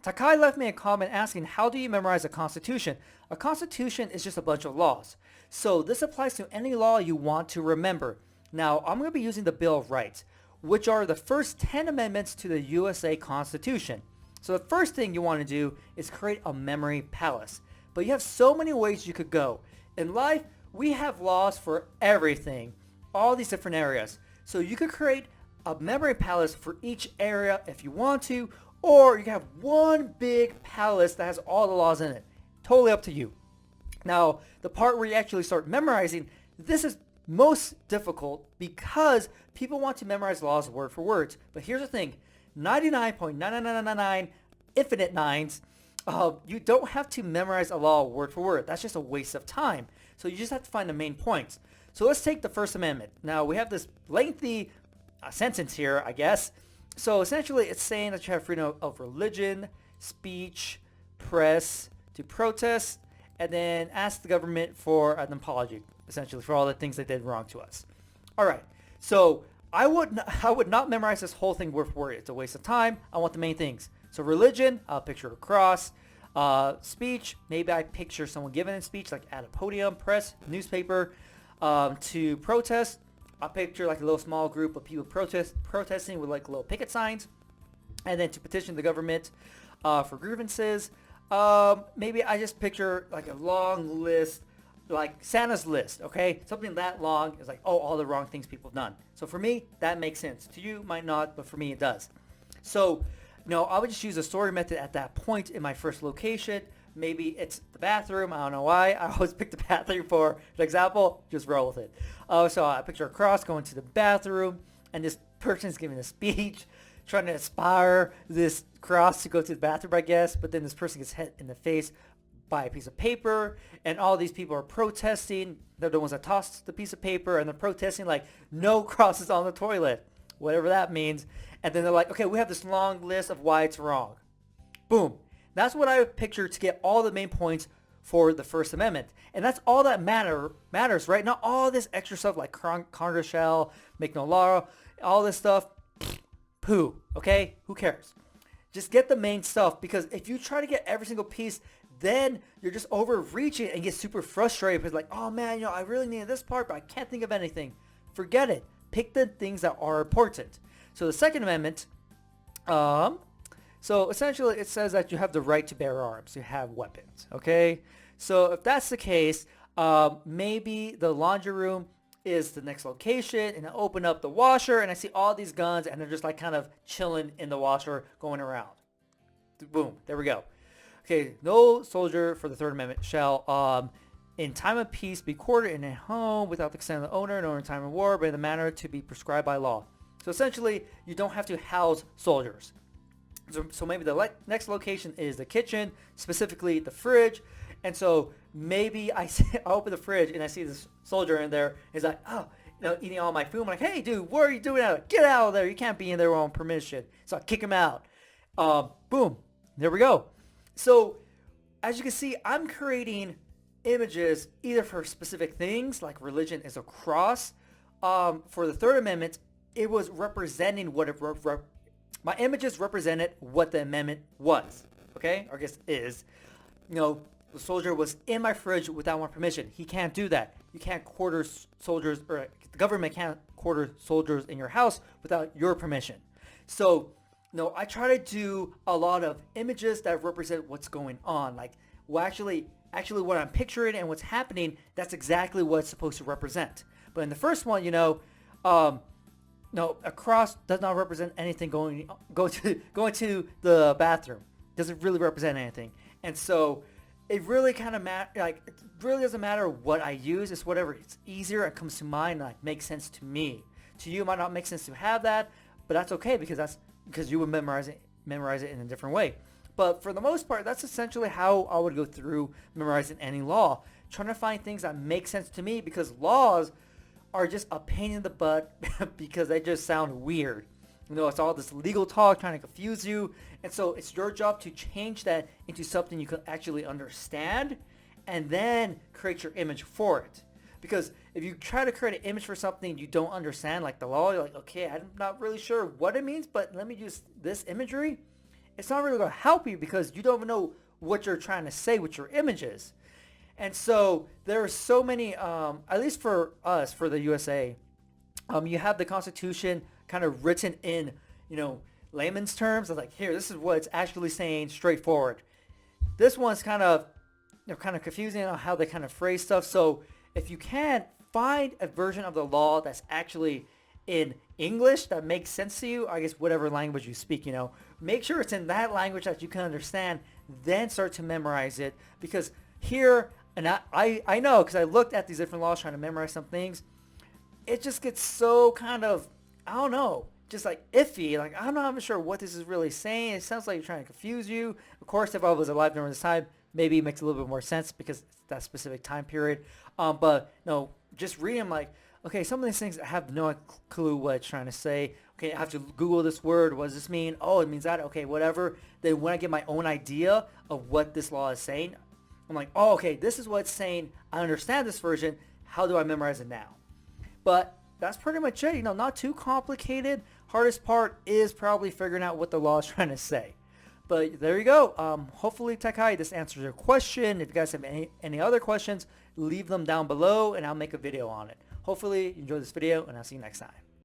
Takai left me a comment asking, how do you memorize a constitution? A constitution is just a bunch of laws. So this applies to any law you want to remember. Now, I'm going to be using the Bill of Rights, which are the first 10 amendments to the USA Constitution. So the first thing you want to do is create a memory palace. But you have so many ways you could go. In life, we have laws for everything, all these different areas. So you could create a memory palace for each area if you want to, or you can have one big palace that has all the laws in it. Totally up to you. Now, the part where you actually start memorizing, this is most difficult because people want to memorize laws word for word. But here's the thing, 99.99999 infinite nines, you don't have to memorize a law word for word. That's just a waste of time. So you just have to find the main points. So let's take the First Amendment. Now, we have this lengthy sentence here, I guess. So essentially, it's saying that you have freedom of religion, speech, press, to protest, and then ask the government for an apology, essentially, for all the things they did wrong to us. All right. So I would not memorize this whole thing word for word. It's a waste of time. I want the main things. So religion, I'll picture a cross. Speech, maybe I picture someone giving a speech, like at a podium, press, newspaper. To protest, I picture like a little small group of people protesting with like little picket signs. And then to petition the government for grievances, maybe I just picture like a long list, like Santa's list, okay? Something that long is like, oh, all the wrong things people have done. So for me, that makes sense. To you, might not, but for me, it does. So, I would just use a story method at that point in my first location. Maybe it's the bathroom. I don't know why. I always pick the bathroom for an example. Just roll with it. So I picture a cross going to the bathroom, and this person's giving a speech, trying to inspire this cross to go to the bathroom, I guess. But then this person gets hit in the face by a piece of paper, and all these people are protesting. They're the ones that tossed the piece of paper, and they're protesting like, no crosses on the toilet, whatever that means. And then they're like, okay, we have this long list of why it's wrong. Boom. That's what I would picture to get all the main points for the First Amendment. And that's all that matters, right? Not all this extra stuff like Congress shall make no law, all this stuff, poo, okay? Who cares? Just get the main stuff, because if you try to get every single piece, then you're just overreaching and get super frustrated because like, oh man, I really need this part, but I can't think of anything. Forget it. Pick the things that are important. So the Second Amendment, so essentially it says that you have the right to bear arms. You have weapons, okay? So if that's the case, maybe the laundry room is the next location, and I open up the washer and I see all these guns and they're just like kind of chilling in the washer going around. Boom, there we go. Okay, no soldier for the Third Amendment shall, in time of peace, be quartered in a home without the consent of the owner, nor in time of war, but in the manner to be prescribed by law. So essentially, you don't have to house soldiers. So maybe the next location is the kitchen, specifically the fridge. And so maybe I open the fridge and I see this soldier in there. He's like, oh, eating all my food. I'm like, hey, dude, what are you doing out? Get out of there. You can't be in there on permission. So I kick him out. Boom. There we go. So as you can see, I'm creating images either for specific things, like religion is a cross. For the Third Amendment, it was representing what my images represented what the amendment was. Okay? Or I guess is. The soldier was in my fridge without my permission. He can't do that. You can't quarter soldiers, or the government can't quarter soldiers in your house without your permission. So, I try to do a lot of images that represent what's going on. Like, well, actually what I'm picturing and what's happening, that's exactly what it's supposed to represent. But in the first one, a cross does not represent anything going to the bathroom. Doesn't really represent anything. And so it really kind of it really doesn't matter what I use. It's whatever it's easier and comes to mind and makes sense to me. To you, it might not make sense to have that, but that's okay because you would memorize it in a different way. But for the most part, that's essentially how I would go through memorizing any law, trying to find things that make sense to me, because laws are just a pain in the butt because they just sound weird. It's all this legal talk trying to confuse you. And so it's your job to change that into something you can actually understand and then create your image for it. Because if you try to create an image for something you don't understand, like the law, you're like, okay, I'm not really sure what it means, but let me use this imagery. it's not really going to help you because you don't even know what you're trying to say with your images. And so there are so many, at least for us, for the USA, you have the Constitution kind of written in, layman's terms. It's like, here, this is what it's actually saying, straightforward. This one's kind of, kind of confusing on how they kind of phrase stuff. So if you can find a version of the law that's actually in English that makes sense to you, I guess whatever language you speak, make sure it's in that language that you can understand, then start to memorize it. Because here, and I know because I looked at these different laws trying to memorize some things, it just gets so kind of, I don't know, just like iffy. Like, I'm not even sure what this is really saying. It sounds like you're trying to confuse you. Of course, if I was alive during this time, maybe it makes a little bit more sense because it's that specific time period. But no, just reading, I'm like, okay, some of these things I have no clue what it's trying to say. Okay, I have to Google this word. What does this mean? Oh, it means that. Okay, whatever. Then when I get my own idea of what this law is saying, I'm like, oh, okay, this is what it's saying. I understand this version. How do I memorize it now? But that's pretty much it. Not too complicated. Hardest part is probably figuring out what the law is trying to say. But there you go. Hopefully, Takai, this answers your question. If you guys have any other questions, leave them down below, and I'll make a video on it. Hopefully, you enjoyed this video, and I'll see you next time.